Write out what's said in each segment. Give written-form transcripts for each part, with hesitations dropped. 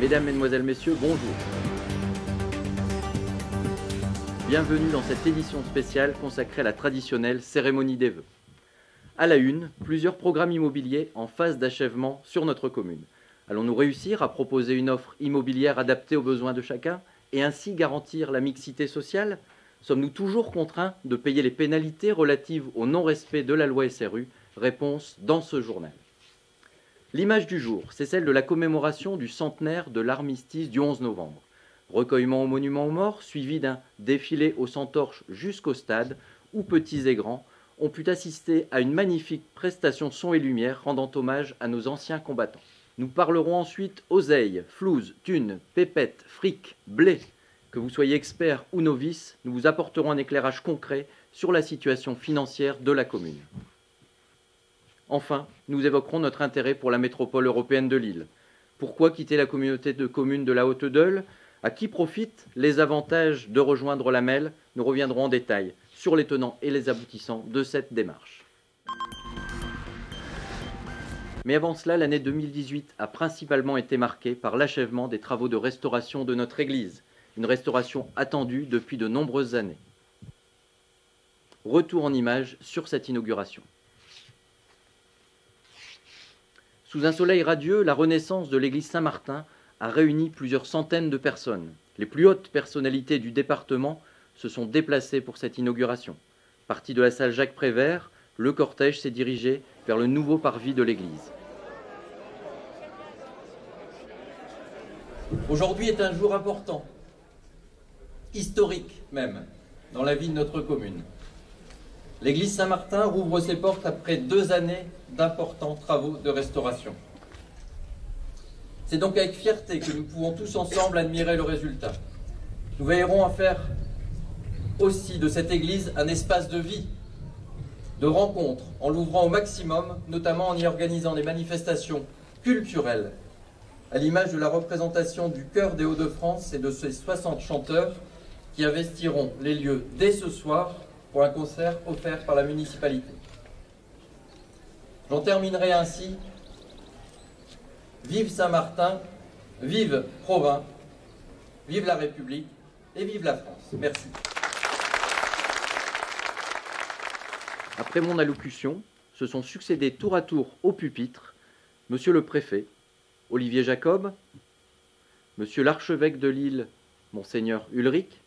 Mesdames, Mesdemoiselles, Messieurs, bonjour. Bienvenue dans cette édition spéciale consacrée à la traditionnelle cérémonie des vœux. À la une, plusieurs programmes immobiliers en phase d'achèvement sur notre commune. Allons-nous réussir à proposer une offre immobilière adaptée aux besoins de chacun et ainsi garantir la mixité sociale? Sommes-nous toujours contraints de payer les pénalités relatives au non-respect de la loi SRU? Réponse dans ce journal. L'image du jour, c'est celle de la commémoration du centenaire de l'armistice du 11 novembre. Recueillement au monument aux morts, suivi d'un défilé aux centaures jusqu'au stade, où petits et grands ont pu assister à une magnifique prestation son et lumière rendant hommage à nos anciens combattants. Nous parlerons ensuite oseille, flouze, thunes, pépettes, fric, blé. Que vous soyez expert ou novice, nous vous apporterons un éclairage concret sur la situation financière de la commune. Enfin, nous évoquerons notre intérêt pour la métropole européenne de Lille. Pourquoi quitter la communauté de communes de la Haute-Deule? À qui profitent les avantages de rejoindre la MEL? Nous reviendrons en détail sur les tenants et les aboutissants de cette démarche. Mais avant cela, l'année 2018 a principalement été marquée par l'achèvement des travaux de restauration de notre église, une restauration attendue depuis de nombreuses années. Retour en images sur cette inauguration. Sous un soleil radieux, la renaissance de l'église Saint-Martin a réuni plusieurs centaines de personnes. Les plus hautes personnalités du département se sont déplacées pour cette inauguration. Parti de la salle Jacques Prévert, le cortège s'est dirigé vers le nouveau parvis de l'église. Aujourd'hui est un jour important, historique même, dans la vie de notre commune. L'église Saint-Martin rouvre ses portes après 2 années d'importants travaux de restauration. C'est donc avec fierté que nous pouvons tous ensemble admirer le résultat. Nous veillerons à faire aussi de cette église un espace de vie, de rencontre, en l'ouvrant au maximum, notamment en y organisant des manifestations culturelles, à l'image de la représentation du chœur des Hauts-de-France et de ses 60 chanteurs qui investiront les lieux dès ce soir pour un concert offert par la municipalité. J'en terminerai ainsi. Vive Saint-Martin, vive Provins, vive la République et vive la France. Merci. Après mon allocution, se sont succédés tour à tour au pupitre Monsieur le Préfet, Olivier Jacob, Monsieur l'archevêque de Lille, Monseigneur Ulrich,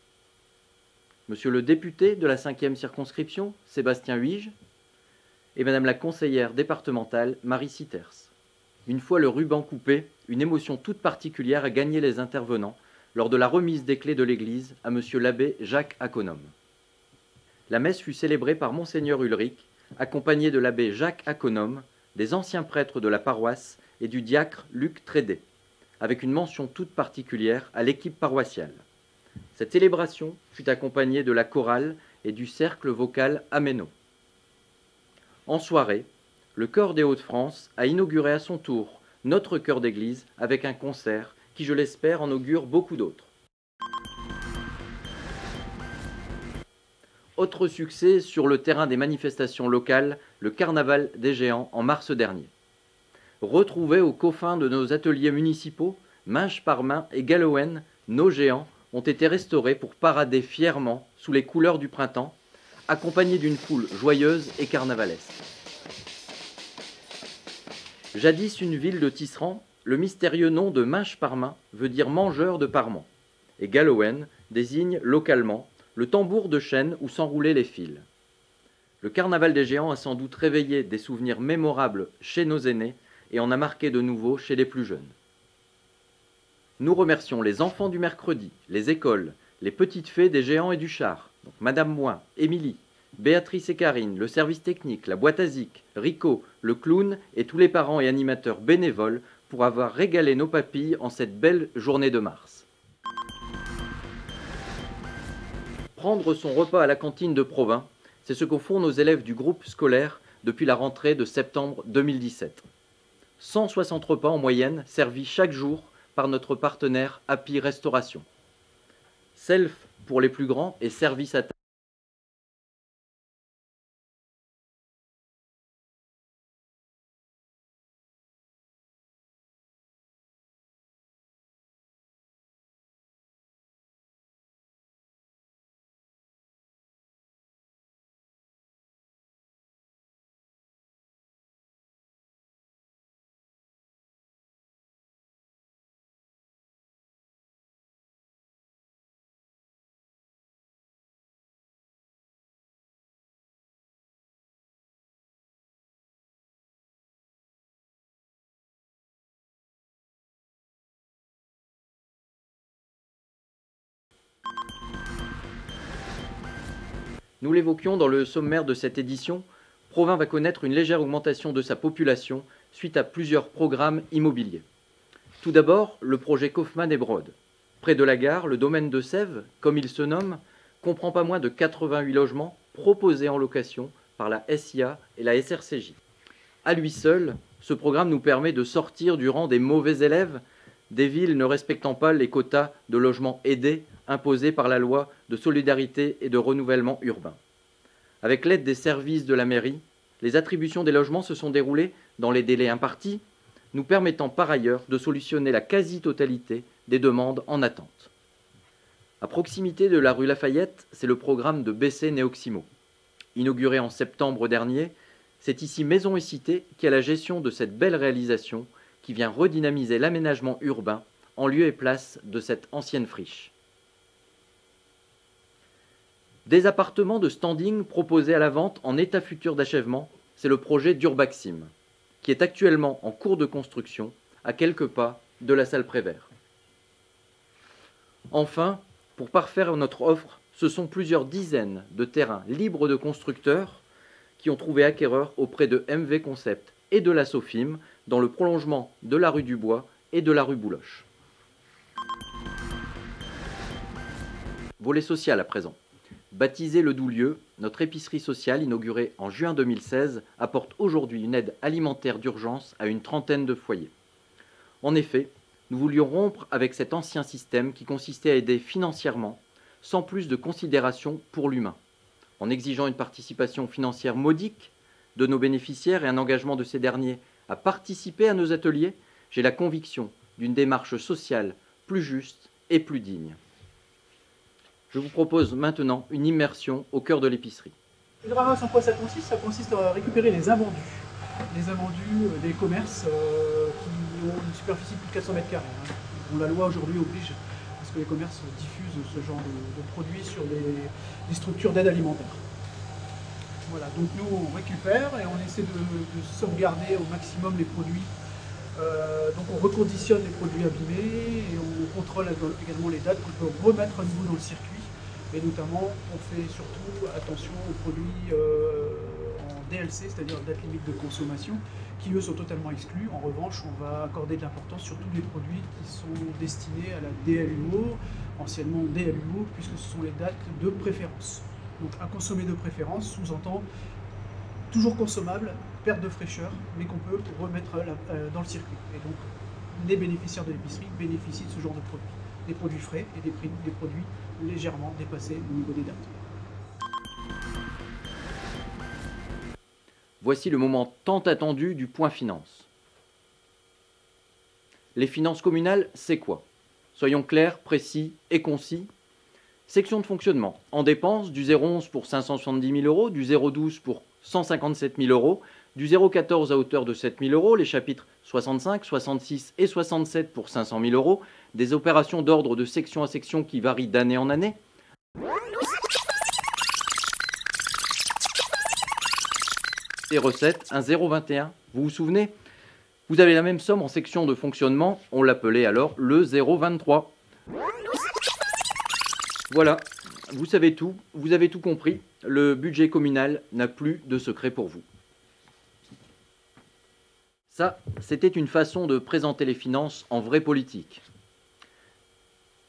Monsieur le député de la 5e circonscription, Sébastien Huige, et Madame la conseillère départementale, Marie Citers. Une fois le ruban coupé, une émotion toute particulière a gagné les intervenants lors de la remise des clés de l'église à Monsieur l'abbé Jacques Aconome. La messe fut célébrée par Monseigneur Ulrich, accompagné de l'abbé Jacques Aconome, des anciens prêtres de la paroisse et du diacre Luc Trédé, avec une mention toute particulière à l'équipe paroissiale. Cette célébration fut accompagnée de la chorale et du cercle vocal Améno. En soirée, le chœur des Hauts-de-France a inauguré à son tour notre chœur d'église avec un concert qui, je l'espère, en augure beaucoup d'autres. Autre succès sur le terrain des manifestations locales, le Carnaval des Géants en mars dernier. Retrouvés aux coffins de nos ateliers municipaux, Minche par Main et Galowen, nos géants ont été restaurés pour parader fièrement sous les couleurs du printemps, accompagnés d'une foule joyeuse et carnavalesque. Jadis une ville de tisserands, le mystérieux nom de Minche par Main veut dire mangeur de parements, et Galowen désigne localement le tambour de chêne où s'enroulaient les fils. Le Carnaval des Géants a sans doute réveillé des souvenirs mémorables chez nos aînés et en a marqué de nouveaux chez les plus jeunes. Nous remercions les enfants du mercredi, les écoles, les petites fées des Géants et du Char, donc Madame Moin, Émilie, Béatrice et Karine, le service technique, la boîte à zik, Rico, le clown et tous les parents et animateurs bénévoles pour avoir régalé nos papilles en cette belle journée de mars. Prendre son repas à la cantine de Provins, c'est ce qu'en font nos élèves du groupe scolaire depuis la rentrée de septembre 2017. 160 repas en moyenne servis chaque jour par notre partenaire Happy Restauration. Self pour les plus grands et service à table. Nous l'évoquions dans le sommaire de cette édition, Provins va connaître une légère augmentation de sa population suite à plusieurs programmes immobiliers. Tout d'abord, le projet Kaufmann et Broad. Près de la gare, le domaine de Sèvres, comme il se nomme, comprend pas moins de 88 logements proposés en location par la SIA et la SRCJ. À lui seul, ce programme nous permet de sortir du rang des mauvais élèves des villes ne respectant pas les quotas de logements aidés imposés par la loi de solidarité et de renouvellement urbain. Avec l'aide des services de la mairie, les attributions des logements se sont déroulées dans les délais impartis, nous permettant par ailleurs de solutionner la quasi-totalité des demandes en attente. À proximité de la rue Lafayette, c'est le programme de BC Néoximo. Inauguré en septembre dernier, c'est ici Maison et Cité qui a la gestion de cette belle réalisation qui vient redynamiser l'aménagement urbain en lieu et place de cette ancienne friche. Des appartements de standing proposés à la vente en état futur d'achèvement, c'est le projet d'Urbaxim, qui est actuellement en cours de construction à quelques pas de la salle Prévert. Enfin, pour parfaire notre offre, ce sont plusieurs dizaines de terrains libres de constructeurs qui ont trouvé acquéreur auprès de MV Concept et de la Sofim dans le prolongement de la rue du Bois et de la rue Bouloche. Volet social à présent. Baptisé Le Doulieu, notre épicerie sociale inaugurée en juin 2016 apporte aujourd'hui une aide alimentaire d'urgence à une trentaine de foyers. En effet, nous voulions rompre avec cet ancien système qui consistait à aider financièrement, sans plus de considération pour l'humain, en exigeant une participation financière modique de nos bénéficiaires et un engagement de ces derniers à participer à nos ateliers. J'ai la conviction d'une démarche sociale plus juste et plus digne. Je vous propose maintenant une immersion au cœur de l'épicerie. Le ramasse, en quoi ça consiste? Ça consiste à récupérer les invendus des commerces qui ont une superficie de plus de 400 mètres carrés. La loi aujourd'hui oblige à ce que les commerces diffusent ce genre de produits sur des structures d'aide alimentaire. Voilà, donc nous on récupère et on essaie de sauvegarder au maximum les produits. Donc on reconditionne les produits abîmés et on contrôle également les dates qu'on peut remettre à nouveau dans le circuit. Et notamment, on fait surtout attention aux produits en DLC, c'est-à-dire date limite de consommation, qui eux sont totalement exclus. En revanche, on va accorder de l'importance sur tous les produits qui sont destinés à la DLUO, anciennement DLUO, puisque ce sont les dates de préférence. Donc un consommé de préférence sous-entend toujours consommable, perte de fraîcheur, mais qu'on peut remettre dans le circuit. Et donc les bénéficiaires de l'épicerie bénéficient de ce genre de produits. Des produits frais et des produits légèrement dépassés au niveau des dates. Voici le moment tant attendu du point finance. Les finances communales, c'est quoi? Soyons clairs, précis et concis. Section de fonctionnement. En dépenses, du 0,11 pour 570 000 euros, du 0,12 pour 157 000 euros, du 0,14 à hauteur de 7 000 euros, les chapitres 65, 66 et 67 pour 500 000 euros, des opérations d'ordre de section à section qui varient d'année en année. Les recettes, un 0,21, vous vous souvenez? Vous avez la même somme en section de fonctionnement, on l'appelait alors le 0,23. Voilà, vous savez tout, vous avez tout compris, le budget communal n'a plus de secret pour vous. Ça, c'était une façon de présenter les finances en vraie politique.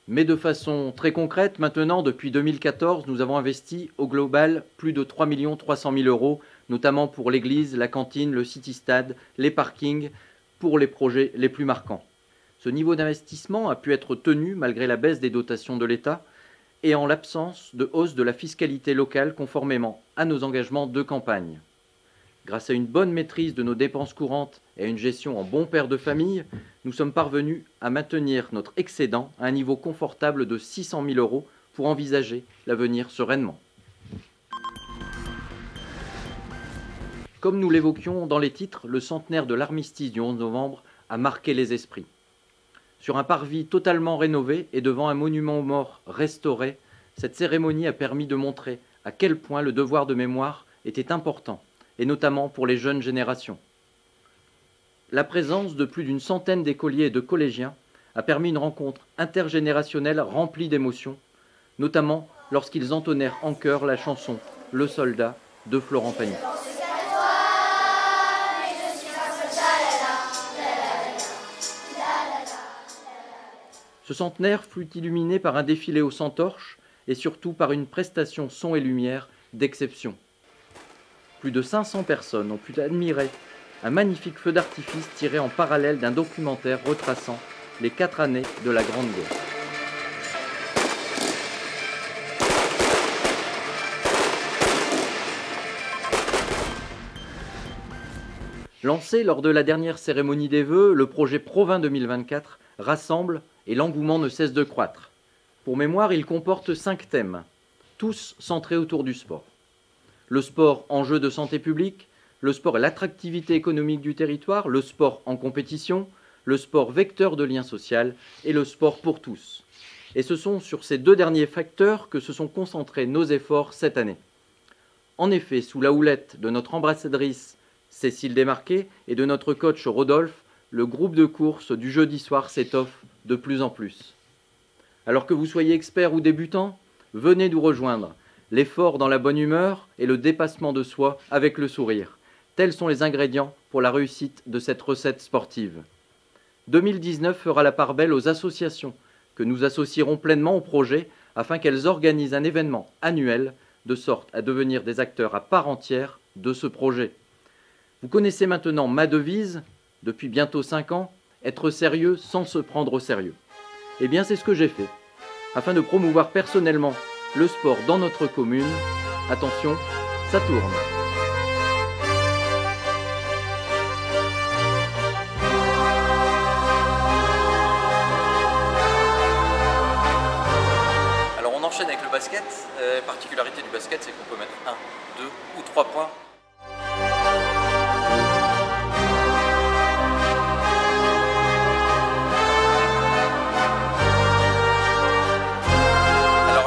Mais de façon très concrète, maintenant, depuis 2014, nous avons investi au global plus de 3 300 000 euros, notamment pour l'église, la cantine, le city-stade, les parkings, pour les projets les plus marquants. Ce niveau d'investissement a pu être tenu malgré la baisse des dotations de l'État et en l'absence de hausse de la fiscalité locale conformément à nos engagements de campagne. Grâce à une bonne maîtrise de nos dépenses courantes et à une gestion en bon père de famille, nous sommes parvenus à maintenir notre excédent à un niveau confortable de 600 000 euros pour envisager l'avenir sereinement. Comme nous l'évoquions dans les titres, le centenaire de l'armistice du 11 novembre a marqué les esprits. Sur un parvis totalement rénové et devant un monument aux morts restauré, cette cérémonie a permis de montrer à quel point le devoir de mémoire était important, et notamment pour les jeunes générations. La présence de plus d'une centaine d'écoliers et de collégiens a permis une rencontre intergénérationnelle remplie d'émotions, notamment lorsqu'ils entonnèrent en chœur la chanson Le soldat de Florent Pagny. Ce centenaire fut illuminé par un défilé au Centaurche et surtout par une prestation son et lumière d'exception. Plus de 500 personnes ont pu admirer un magnifique feu d'artifice tiré en parallèle d'un documentaire retraçant les 4 années de la Grande Guerre. Lancé lors de la dernière cérémonie des vœux, le projet Provins 2024 rassemble et l'engouement ne cesse de croître. Pour mémoire, il comporte 5 thèmes, tous centrés autour du sport. Le sport, enjeu de santé publique, le sport et l'attractivité économique du territoire, le sport en compétition, le sport vecteur de lien social et le sport pour tous. Et ce sont sur ces 2 derniers facteurs que se sont concentrés nos efforts cette année. En effet, sous la houlette de notre ambassadrice Cécile Desmarquet et de notre coach Rodolphe, le groupe de course du jeudi soir s'étoffe de plus en plus. Alors que vous soyez expert ou débutant, venez nous rejoindre. L'effort dans la bonne humeur et le dépassement de soi avec le sourire. Tels sont les ingrédients pour la réussite de cette recette sportive. 2019 fera la part belle aux associations que nous associerons pleinement au projet afin qu'elles organisent un événement annuel de sorte à devenir des acteurs à part entière de ce projet. Vous connaissez maintenant ma devise, depuis bientôt 5 ans, être sérieux sans se prendre au sérieux. Eh bien, c'est ce que j'ai fait. Afin de promouvoir personnellement le sport dans notre commune, attention, ça tourne. Alors on enchaîne avec le basket. La particularité du basket, c'est qu'on peut mettre 1, 2 ou 3 points.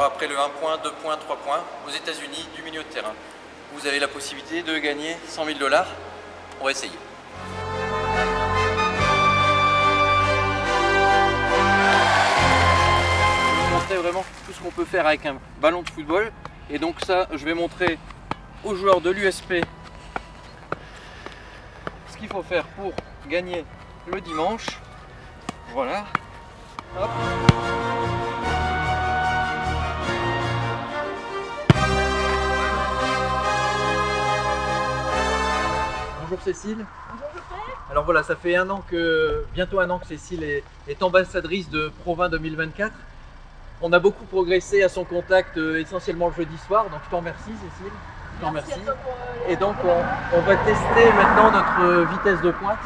Après le 1 point, 2 points, 3 points, aux États-Unis, du milieu de terrain. Vous avez la possibilité de gagner 100 000 $. On va essayer. Je vais vous montrer vraiment tout ce qu'on peut faire avec un ballon de football. Et donc ça, je vais montrer aux joueurs de l'USP ce qu'il faut faire pour gagner le dimanche. Voilà. Hop. Bonjour Cécile. Bonjour Geoffrey. Alors voilà, ça fait bientôt un an que Cécile est ambassadrice de Provins 2024. On a beaucoup progressé à son contact essentiellement le jeudi soir, donc je t'en remercie Cécile. Je t'en remercie. Et donc on va tester maintenant notre vitesse de pointe.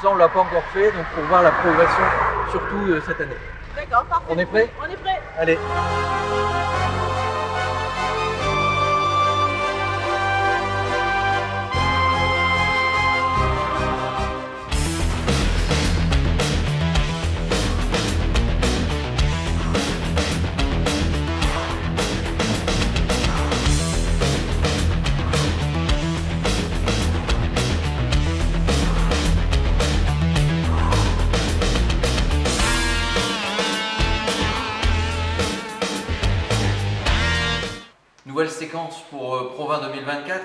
Ça on ne l'a pas encore fait, donc pour voir la progression surtout cette année. D'accord, parfait. On est prêt? On est prêt. Allez. Nouvelle séquence pour Provins 2024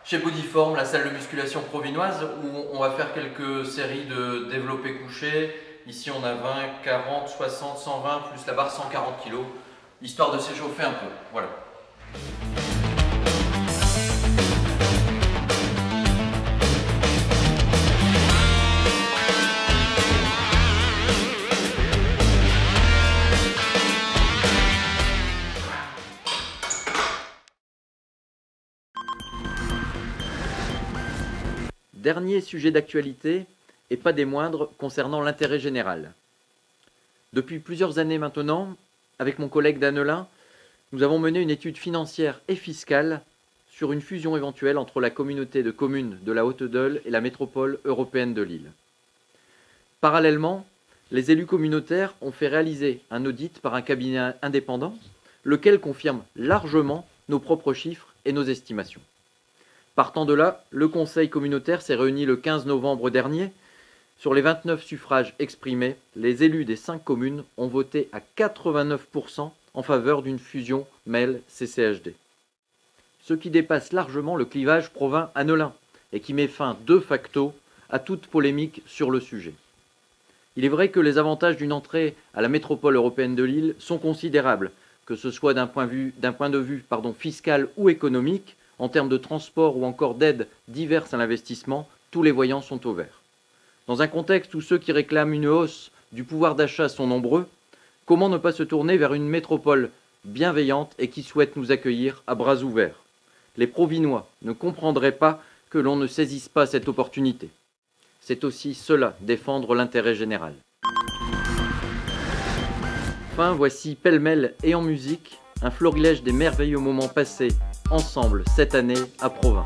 chez Bodyform, la salle de musculation provinoise, où on va faire quelques séries de développé couché. Ici on a 20, 40, 60, 120 plus la barre 140 kg, histoire de s'échauffer un peu. Voilà. Dernier sujet d'actualité, et pas des moindres, concernant l'intérêt général. Depuis plusieurs années maintenant, avec mon collègue Danelin, nous avons mené une étude financière et fiscale sur une fusion éventuelle entre la communauté de communes de la Haute-Deule et la métropole européenne de Lille. Parallèlement, les élus communautaires ont fait réaliser un audit par un cabinet indépendant, lequel confirme largement nos propres chiffres et nos estimations. Partant de là, le Conseil communautaire s'est réuni le 15 novembre dernier. Sur les 29 suffrages exprimés, les élus des 5 communes ont voté à 89% en faveur d'une fusion MEL-CCHD. ce qui dépasse largement le clivage Provins-Annelin et qui met fin de facto à toute polémique sur le sujet. Il est vrai que les avantages d'une entrée à la métropole européenne de Lille sont considérables, que ce soit d'un point de vue fiscal ou économique, en termes de transport ou encore d'aides diverses à l'investissement, tous les voyants sont au vert. Dans un contexte où ceux qui réclament une hausse du pouvoir d'achat sont nombreux, comment ne pas se tourner vers une métropole bienveillante et qui souhaite nous accueillir à bras ouverts? Les Provinois ne comprendraient pas que l'on ne saisisse pas cette opportunité. C'est aussi cela, défendre l'intérêt général. Enfin, voici pêle-mêle et en musique, un florilège des merveilleux moments passés ensemble cette année à Provins.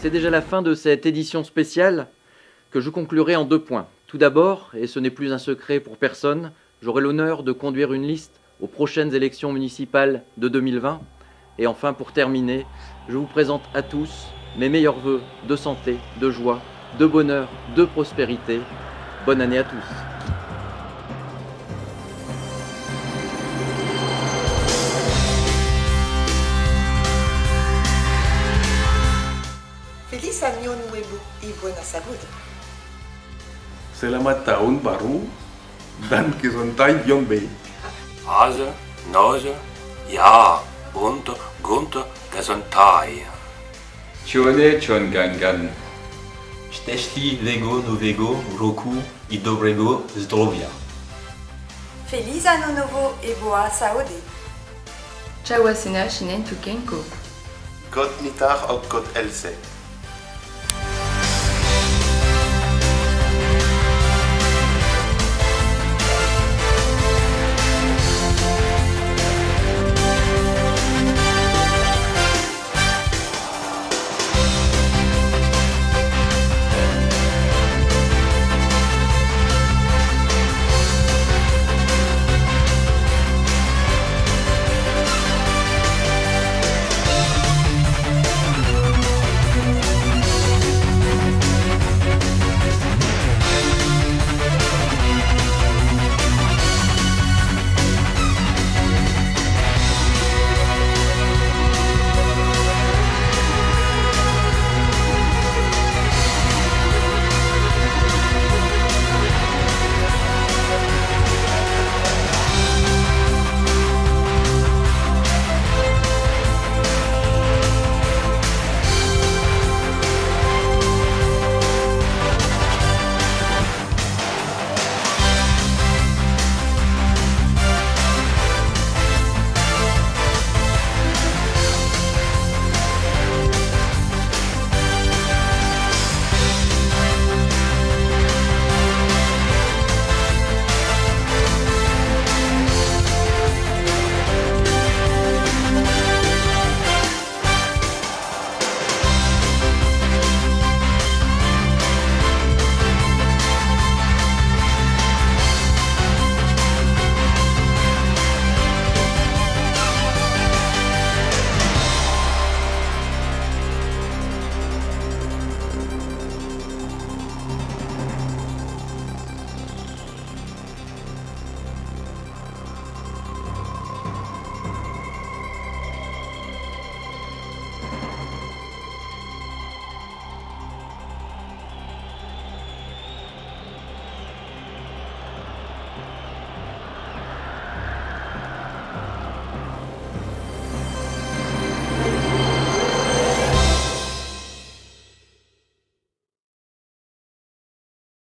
C'est déjà la fin de cette édition spéciale que je conclurai en 2 points. Tout d'abord, et ce n'est plus un secret pour personne, j'aurai l'honneur de conduire une liste aux prochaines élections municipales de 2020. Et enfin, pour terminer, je vous présente à tous mes meilleurs vœux de santé, de joie, de bonheur, de prospérité. Bonne année à tous. Feliz Año Nuevo y buena salud. Selamat Tahun Baru dan Gesundheit yang baik. Also, Nase, ja, und Gesundheit. Cione Gangan. Szczęśli Lego Nowego Roku i dobrego zdrowia. Feliz Año Nuevo y boa saúde. Chawasena Shinen Tukenko. God Nitar og God Else.